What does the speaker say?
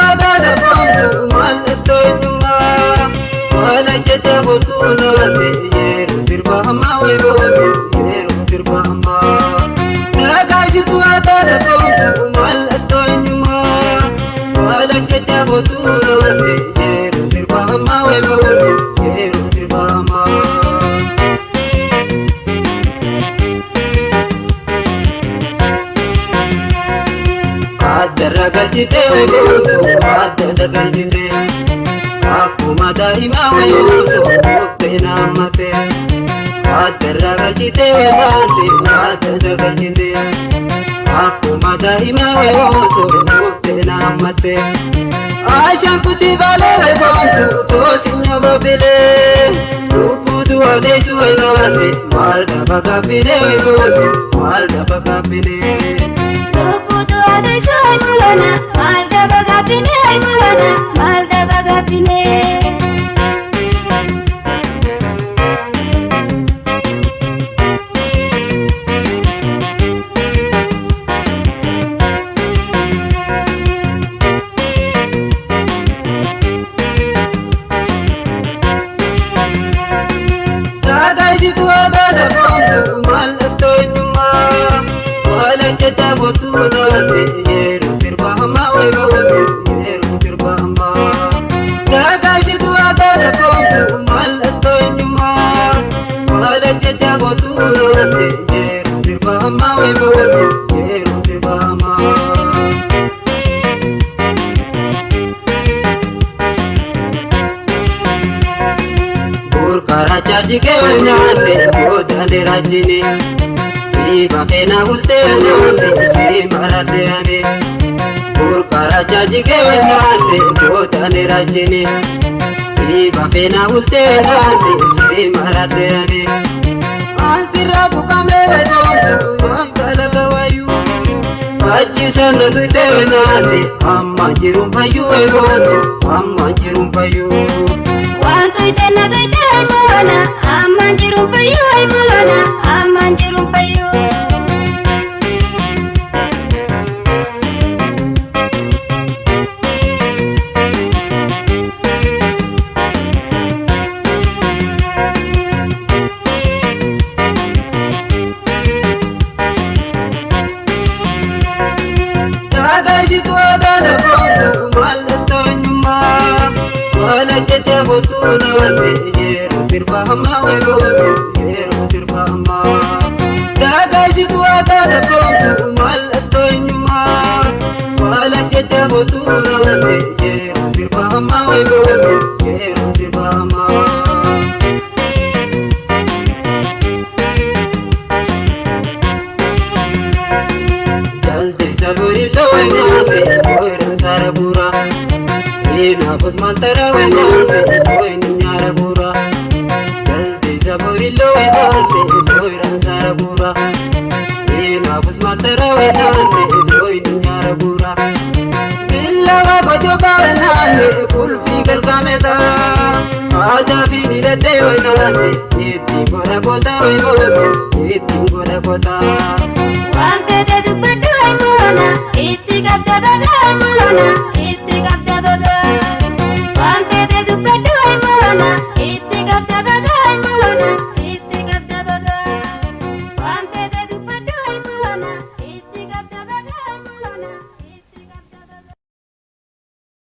ada safontu malatoyuma wala jeta botuna yeru sirbahama yeru sirbahama nagaji tu ada safontu malatoyuma wala jeta botuna yeru sirbahama yeru sirbahama Adara galchite weegotu adda galchite akkuma daa'ima wayyoosu murtee naammate adara galchite weegaate adda galchite akkuma daa'ima wayyoosu murtee naammate Aishaan kuti balee weegotu toosinya babilee lubbuutu adeessu weegaate maal dhaba gabbinee weegotu maal dhaba gabbinee Adai soy mulana, malda bagapine ay mulana, malda bagapine. Dagai di tua casa pronto, malto nyuma, wala jeta botuna yeru sirbahama yeru sirbahama dagai di tua casa pronto, malto nyuma, wala jeta botuna yeru sirbahama yeru sirbahama Burkara chaji ke nyate bodane rajini Bakena ulte nyate siri marate ane Burkara chaji ke nyate bodane rajini Bakena ulte nyate siri marate ane Ansira kukame wejontu yankala lawayu Aji sana tuite nyate amma jirumpayu wejontu amma jirumpayu Wantoite na toite ay mulana, amanjirum payu ay mulana, amanjirum payu. Dagai di tua casa pronto, malatoyuma wala jeta botuna yeru sirbahama yeru sirbahama dagai di tua casa pronto, malatoyuma wala jeta botuna yeru sirbahama yeru sirbahama Jalde saburi loynabe oiran sarabura Ina bus mantara wenate oi ninyara gura Jalde saburi loynabe oiran sarabura Ina bus mantara wenate oi ninyara gura Billa wa gojo kawenate kulfi galkameta Aja bini lete wenate iti gona kota iti gona kota Wante de dubbatu ay mulana, itti gabda baga ay mulana, itti gabda baga. Wante de dubbatu ay mulana, itti gabda baga